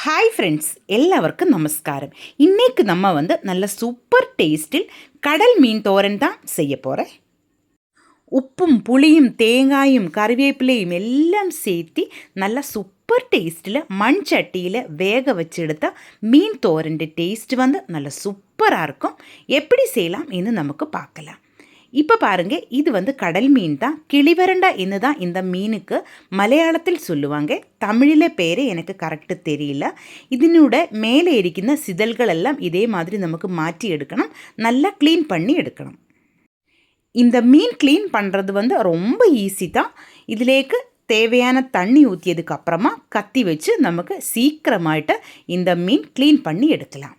Hi friends, எல்லாருக்கும் நமஸ்காரம். இன்றைக்கு நம்ம நல்ல சூப்பர் டேஸ்ட்டில் கடல் மீன் தோரன் தான் செய்ய போகிறேன். உப்பும் புளியும் தேங்காயும் கறிவேப்பிலையும் எல்லாம் சேர்த்து நல்ல சூப்பர் டேஸ்ட்டில் மண் சட்டியில் வேக வச்சு எடுத்தால் மீன் தோரன் டேஸ்ட் நல்ல சூப்பராக இருக்கும். எப்படி செய்யலாம் என்று நமக்கு பார்க்கலாம். இப்போ பாருங்கள், இது கடல் மீன் தான். கிளிவரண்டா என்று தான் இந்த மீனுக்கு மலையாளத்தில் சொல்லுவாங்க. தமிழில் பேர் எனக்கு கரெக்டு தெரியல. இதனோட மேலே இருக்கிற சிதல்கள் எல்லாம் இதே மாதிரி நமக்கு மாற்றி எடுக்கணும். நல்லா க்ளீன் பண்ணி எடுக்கணும். இந்த மீன் க்ளீன் பண்ணுறது ரொம்ப ஈஸி தான். இதிலேக்கு தேவையான தண்ணி ஊற்றியதுக்கு அப்புறமா கத்தி வச்சு நமக்கு சீக்கிரமாயிட்ட இந்த மீன் க்ளீன் பண்ணி எடுக்கலாம்.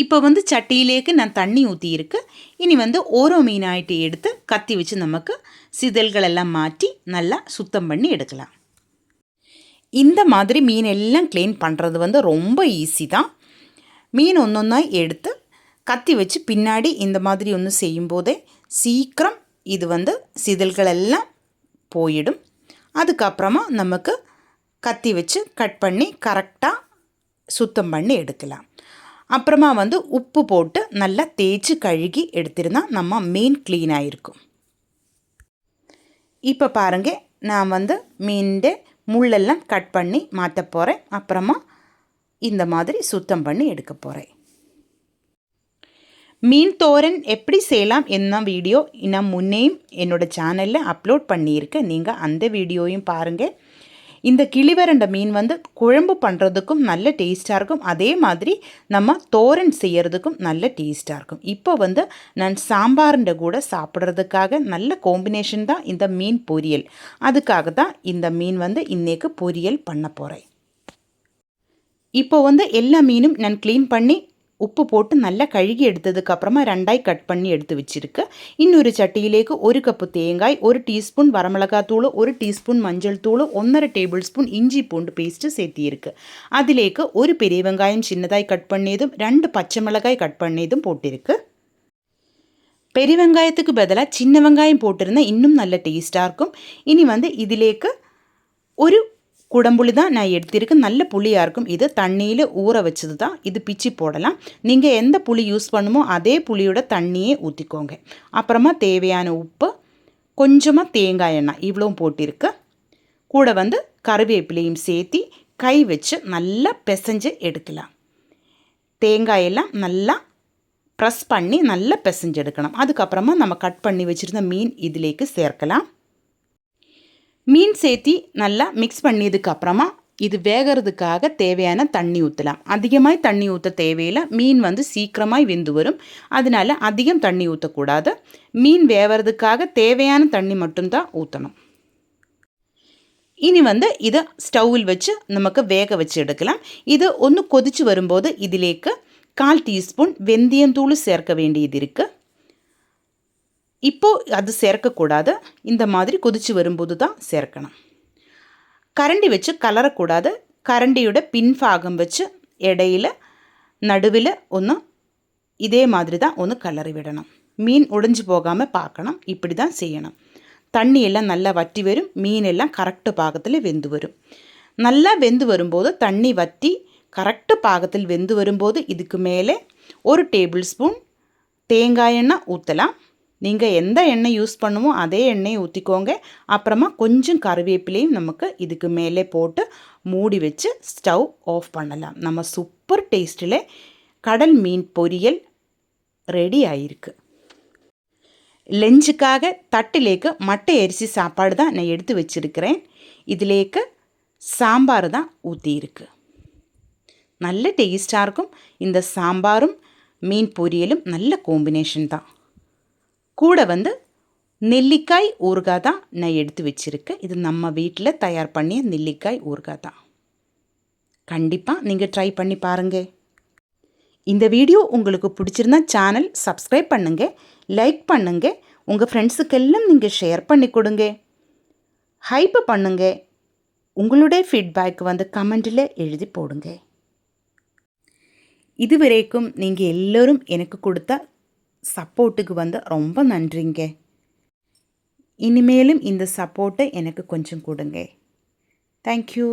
இப்போ சட்டியிலேக்கு நான் தண்ணி ஊற்றியிருக்கு. இனி ஓரோ மீனாயிட்டு எடுத்து கத்தி வச்சு நமக்கு சிதல்களெல்லாம் மாற்றி நல்லா சுத்தம் பண்ணி எடுக்கலாம். இந்த மாதிரி மீன் எல்லாம் க்ளீன் பண்ணுறது ரொம்ப ஈஸி தான். மீன் ஒன்றா எடுத்து கத்தி வச்சு பின்னாடி இந்த மாதிரி ஒன்று செய்யும்போதே சீக்கிரம் இது சிதல்களெல்லாம் போயிடும். அதுக்கப்புறமா நமக்கு கத்தி வச்சு கட் பண்ணி கரெக்டாக சுத்தம் பண்ணி எடுக்கலாம். அப்புறமா உப்பு போட்டு நல்லா தேய்ச்சி கழுகி எடுத்திருந்தால் நம்ம மீன் க்ளீன் ஆகிருக்கும். இப்போ பாருங்கள், நான் மீன் முள்ளெல்லாம் கட் பண்ணி மாற்ற போகிறேன். அப்புறமா இந்த மாதிரி சுத்தம் பண்ணி எடுக்க போகிறேன். மீன் தோரன் எப்படி செய்யலாம் என்ன வீடியோ நான் முன்னையும் என்னோடய சேனலில் அப்லோட் பண்ணியிருக்கேன். நீங்கள் அந்த வீடியோயும் பாருங்கள். இந்த கிளிவரண்ட மீன் குழம்பு பண்ணுறதுக்கும் நல்ல டேஸ்ட்டாக இருக்கும். அதே மாதிரி நம்ம தோரன் செய்கிறதுக்கும் நல்ல டேஸ்ட்டாக இருக்கும். இப்போ நான் சாம்பாருண்ட கூட சாப்பிட்றதுக்காக நல்ல காம்பினேஷன் தான் இந்த மீன் பொரியல். அதுக்காக தான் இந்த மீன் இன்றைக்கு பொரியல் பண்ண போகிறேன். இப்போ எல்லா மீனும் நான் க்ளீன் பண்ணி உப்பு போட்டு நல்லா கழுகி எடுத்ததுக்கப்புறமா ரெண்டாய் கட் பண்ணி எடுத்து வச்சுருக்கு. இன்னொரு சட்டியிலேக்கு 1 கப்பு தேங்காய், 1 டீஸ்பூன் வரமிளகாத்தூள், 1 டீஸ்பூன் மஞ்சள் தூள், 1.5 டேபிள் ஸ்பூன் இஞ்சி பூண்டு பேஸ்ட்டு சேர்த்தியிருக்கு. அதிலேக்கு 1 பெரிய வெங்காயம் சின்னதாய் கட் பண்ணியதும் 2 பச்சை மிளகாய் கட் பண்ணியதும் போட்டிருக்கு. பெரிய வெங்காயத்துக்கு பதிலாக சின்ன வெங்காயம் போட்டிருந்தால் இன்னும் நல்ல டேஸ்ட்டாக இருக்கும். இனி இதிலேக்கு ஒரு குடம்புளி தான் நான் எடுத்திருக்கு. நல்ல புளியாக இருக்கும். இது தண்ணியில் ஊற வச்சது தான். இது பிச்சு போடலாம். நீங்கள் எந்த புளி யூஸ் பண்ணுமோ அதே புளியோட தண்ணியே ஊற்றிக்கோங்க. அப்புறமா தேவையான உப்பு, கொஞ்சமாக தேங்காய் எண்ணெய் இவ்வளவும் போட்டிருக்கு. கூட கருவேப்பிலையும் சேர்த்தி கை வச்சு நல்லா பிசைஞ்சு எடுக்கலாம். தேங்காயெல்லாம் நல்லா ப்ரெஸ் பண்ணி நல்லா பிசைஞ்சு எடுக்கணும். அதுக்கப்புறமா நம்ம கட் பண்ணி வச்சுருந்த மீன் இதிலேக்கு சேர்க்கலாம். மீன் சேர்த்தி நல்லா மிக்ஸ் பண்ணியதுக்கு அப்புறமா இது வேகிறதுக்காக தேவையான தண்ணி ஊற்றலாம். அதிகமாக தண்ணி ஊற்ற தேவையில்லை. மீன் சீக்கிரமாக வெந்து வரும். அதனால அதிகம் தண்ணி ஊற்றக்கூடாது. மீன் வேகிறதுக்காக தேவையான தண்ணி மட்டும்தான் ஊற்றணும். இனி இதை ஸ்டவ்வில் வச்சு நமக்கு வேக வச்சு எடுக்கலாம். இது ஒன்று கொதித்து வரும்போது இதிலேக்கு 1/4 டீஸ்பூன் வெந்தயத்தூள் சேர்க்க வேண்டியது இருக்குது. இப்போது அது சேர்க்கக்கூடாது. இந்த மாதிரி கொதித்து வரும்போது தான் சேர்க்கணும். கரண்டி வச்சு கலரக்கூடாது. கரண்டியோட பின்பாகம் வச்சு இடையில நடுவில் ஒன்று இதே மாதிரி தான் ஒன்று கலரி விடணும். மீன் உடைஞ்சு போகாமல் பார்க்கணும். இப்படி தான் செய்யணும். தண்ணியெல்லாம் நல்லா வற்றி வரும். மீனெல்லாம் கரெக்டு பாகத்தில் வெந்து வரும். நல்லா வெந்து வரும்போது தண்ணி வற்றி கரெக்டு பாகத்தில் வெந்து வரும்போது இதுக்கு மேலே 1 டேபிள் ஸ்பூன் தேங்காய் எண்ணெய் ஊற்றலாம். நீங்கள் எந்த எண்ணெய் யூஸ் பண்ணுமோ அதே எண்ணெயை ஊற்றிக்கோங்க. அப்புறமா கொஞ்சம் கருவேப்பிலையும் நமக்கு இதுக்கு மேலே போட்டு மூடி வச்சு ஸ்டவ் ஆஃப் பண்ணலாம். நம்ம சூப்பர் டேஸ்ட்டில் கடல் மீன் பொரியல் ரெடி ஆகிருக்கு. லஞ்சுக்காக தட்டிலேக்கு மட்டை அரிசி சாப்பாடு தான் நான் எடுத்து வச்சுருக்கிறேன். இதிலேக்கு சாம்பார் தான் ஊற்றியிருக்கு. நல்ல டேஸ்ட்டாக இருக்கும். இந்த சாம்பாரும் மீன் பொரியலும் நல்ல காம்பினேஷன் தான். கூட நெல்லிக்காய் ஊறுகாய் தான் நான் எடுத்து வச்சுருக்கேன். இது நம்ம வீட்டில் தயார் பண்ணிய நெல்லிக்காய் ஊறுகாய் தான். கண்டிப்பாக நீங்கள் ட்ரை பண்ணி பாருங்கள். இந்த வீடியோ உங்களுக்கு பிடிச்சிருந்தா சேனல் சப்ஸ்கிரைப் பண்ணுங்கள், லைக் பண்ணுங்கள், உங்கள் ஃப்ரெண்ட்ஸுக்கெல்லாம் நீங்கள் ஷேர் பண்ணி கொடுங்க, ஹைப் பண்ணுங்கள். உங்களுடைய ஃபீட்பேக் கமெண்டில் எழுதி போடுங்க. இதுவரைக்கும் நீங்கள் எல்லோரும் எனக்கு கொடுத்த சப்போர்ட்டுக்கு ரொம்ப நன்றிங்க. இனிமேலும் இந்த சப்போர்ட்டை எனக்கு கொஞ்சம் கொடுங்க. தேங்க்யூ.